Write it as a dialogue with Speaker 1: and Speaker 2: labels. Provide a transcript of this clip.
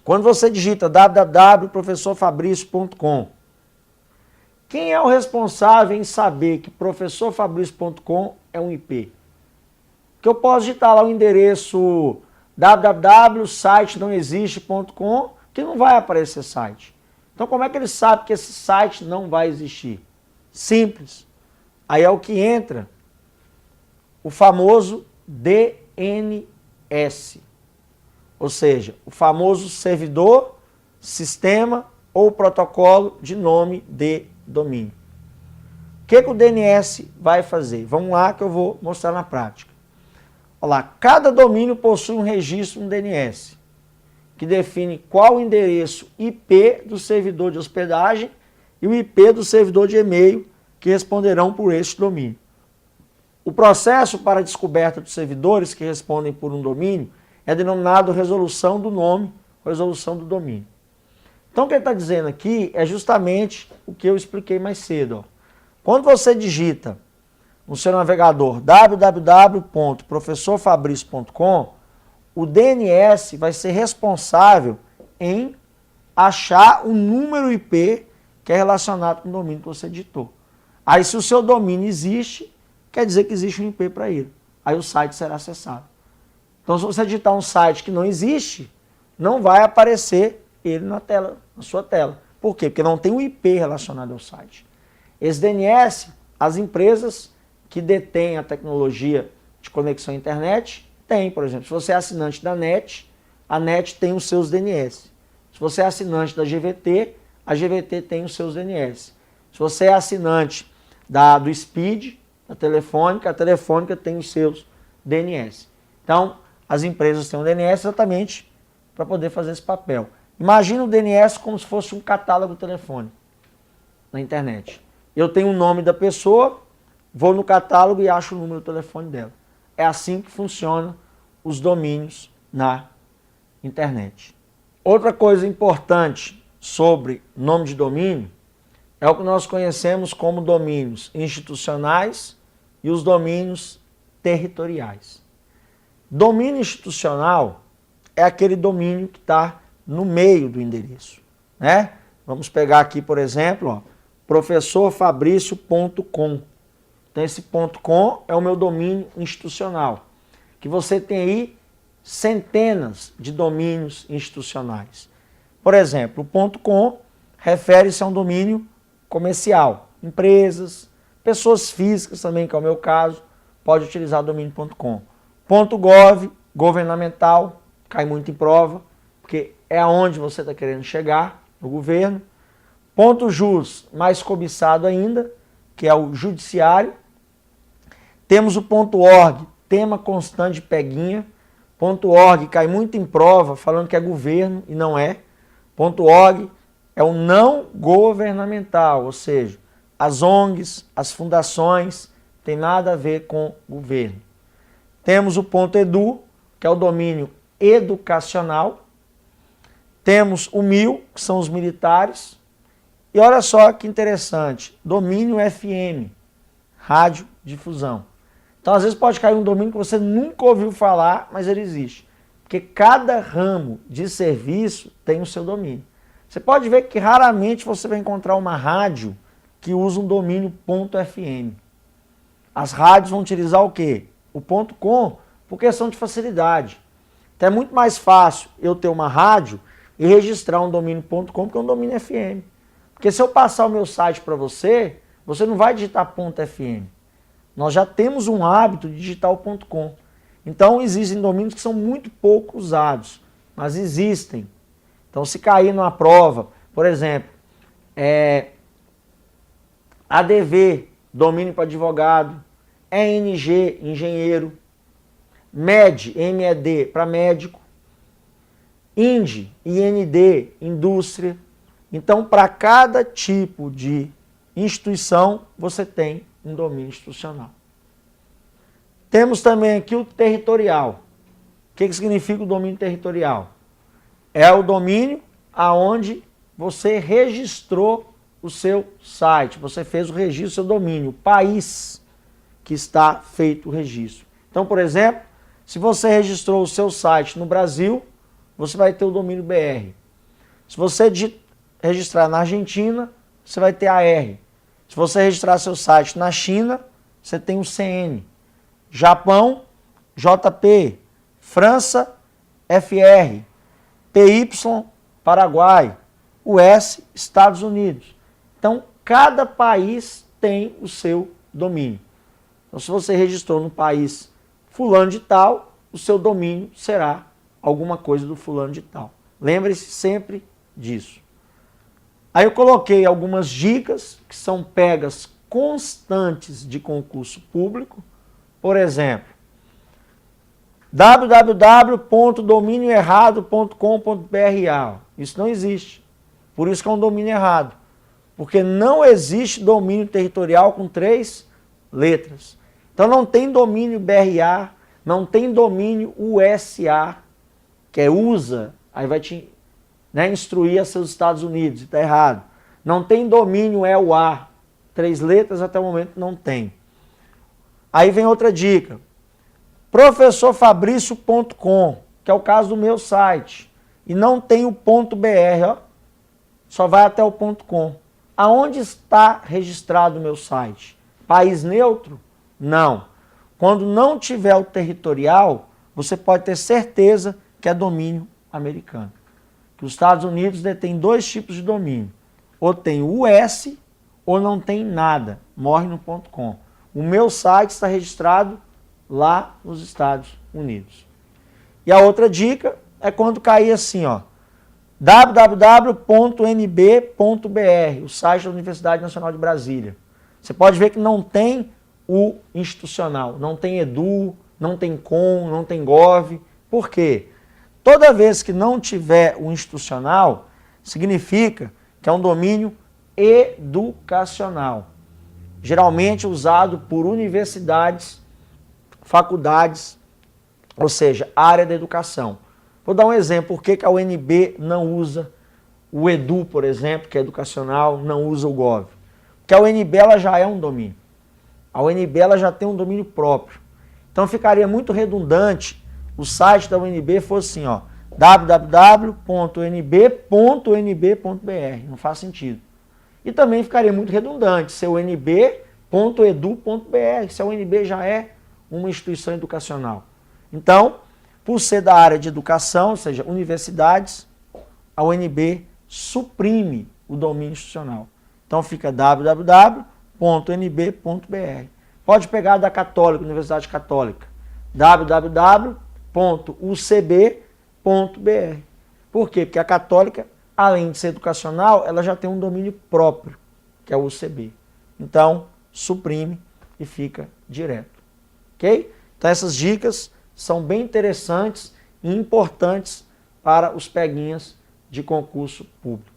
Speaker 1: Quando você digita www.professorfabricio.com, quem é o responsável em saber que professorfabricio.com é um IP? Porque eu posso digitar lá o endereço www.sitenãoexiste.com, que não vai aparecer site. Então como é que ele sabe que esse site não vai existir? Simples. Aí é o que entra o famoso DNS. Ou seja, o famoso servidor, sistema ou protocolo de nome de domínio. O que o DNS vai fazer? Vamos lá que eu vou mostrar na prática. Olha lá, cada domínio possui um registro no DNS, que define qual o endereço IP do servidor de hospedagem e o IP do servidor de e-mail que responderão por este domínio. O processo para a descoberta dos servidores que respondem por um domínio é denominado resolução do nome, resolução do domínio. Então o que ele está dizendo aqui é justamente o que eu expliquei mais cedo. Ó. Quando você digita no seu navegador www.professorfabricio.com, o DNS vai ser responsável em achar o número IP que é relacionado com o domínio que você digitou. Aí se o seu domínio existe, quer dizer que existe um IP para ele. Aí o site será acessado. Então se você digitar um site que não existe, não vai aparecer ele na tela, na sua tela. Por quê? Porque não tem um IP relacionado ao site. Esse DNS, as empresas que detêm a tecnologia de conexão à internet, tem, por exemplo, se você é assinante da NET, a NET tem os seus DNS. Se você é assinante da GVT, a GVT tem os seus DNS. Se você é assinante do Speed, da Telefônica, a Telefônica tem os seus DNS. Então, as empresas têm um DNS exatamente para poder fazer esse papel. Imagina o DNS como se fosse um catálogo telefônico na internet. Eu tenho o nome da pessoa, vou no catálogo e acho o número do telefone dela. É assim que funcionam os domínios na internet. Outra coisa importante sobre nome de domínio é o que nós conhecemos como domínios institucionais e os domínios territoriais. Domínio institucional é aquele domínio que está no meio do endereço, né? Vamos pegar aqui, por exemplo, ó, professorfabricio.com. Então esse .com é o meu domínio institucional, que você tem aí centenas de domínios institucionais. Por exemplo, o .com refere-se a um domínio comercial, empresas, pessoas físicas também, que é o meu caso, pode utilizar o domínio .com. .gov, governamental, cai muito em prova, porque é aonde você está querendo chegar no governo. .jus, mais cobiçado ainda, que é o judiciário. Temos o .org, tema constante de peguinha. .org cai muito em prova, falando que é governo e não é. .org é o não governamental, ou seja, as ONGs, as fundações, tem nada a ver com governo. Temos o .edu, que é o domínio educacional. Temos o MIL, que são os militares. E olha só que interessante, domínio FM, radiodifusão. Então às vezes pode cair um domínio que você nunca ouviu falar, mas ele existe. Porque cada ramo de serviço tem o seu domínio. Você pode ver que raramente você vai encontrar uma rádio que usa um domínio .fm. As rádios vão utilizar o quê? O .com por questão de facilidade. Então é muito mais fácil eu ter uma rádio e registrar um domínio .com que um domínio FM. Porque se eu passar o meu site para você, você não vai digitar .fm. Nós já temos um hábito de digitar o .com. Então existem domínios que são muito pouco usados, mas existem. Então se cair numa prova, por exemplo, ADV, domínio para advogado, ENG, engenheiro, MED, MED para médico, IND, IND, indústria. Então, para cada tipo de instituição, você tem um domínio institucional. Temos também aqui o territorial. O que significa o domínio territorial? É o domínio aonde você registrou o seu site, você fez o registro do seu domínio, o país que está feito o registro. Então, por exemplo, se você registrou o seu site no Brasil, você vai ter o domínio BR. Se você registrar na Argentina, você vai ter AR. Se você registrar seu site na China, você tem o CN. Japão, JP. França, FR. PY, Paraguai. US, Estados Unidos. Então, cada país tem o seu domínio. Então, se você registrou no país fulano de tal, o seu domínio será alguma coisa do fulano de tal. Lembre-se sempre disso. Aí eu coloquei algumas dicas que são pegas constantes de concurso público. Por exemplo, www.dominioerrado.com.br. Isso não existe. Por isso que é um domínio errado. Porque não existe domínio territorial com 3 letras. Então não tem domínio BRA, não tem domínio USA, que é USA, aí vai te instruir a seus Estados Unidos, está errado. Não tem domínio EUA, 3 letras até o momento não tem. Aí vem outra dica, professorfabrício.com, que é o caso do meu site, e não tem o .br, ó, só vai até o .com. Aonde está registrado o meu site? País neutro? Não. Quando não tiver o territorial, você pode ter certeza que é domínio americano. Que os Estados Unidos detêm 2 tipos de domínio. Ou tem o US, ou não tem nada. Morre no .com. O meu site está registrado lá nos Estados Unidos. E a outra dica é quando cair assim, ó, www.nb.br, o site da Universidade Nacional de Brasília. Você pode ver que não tem o institucional, não tem edu, não tem com, não tem gov. Por quê? Toda vez que não tiver o institucional, significa que é um domínio educacional, geralmente usado por universidades, faculdades, ou seja, área da educação. Vou dar um exemplo, por que a UNB não usa o edu, por exemplo, que é educacional, não usa o gov. Porque a UNB ela já é um domínio. A UNB ela já tem um domínio próprio. Então ficaria muito redundante o site da UNB fosse assim, ó, www.unb.unb.br. Não faz sentido. E também ficaria muito redundante ser unb.edu.br, se a UNB já é uma instituição educacional. Então, por ser da área de educação, ou seja, universidades, a UNB suprime o domínio institucional. Então fica www.unb.br. Pode pegar da Católica, Universidade Católica, www.ucb.br. Por quê? Porque a Católica, além de ser educacional, ela já tem um domínio próprio, que é o UCB. Então, suprime e fica direto. Ok? Então essas dicas são bem interessantes e importantes para os peguinhas de concurso público.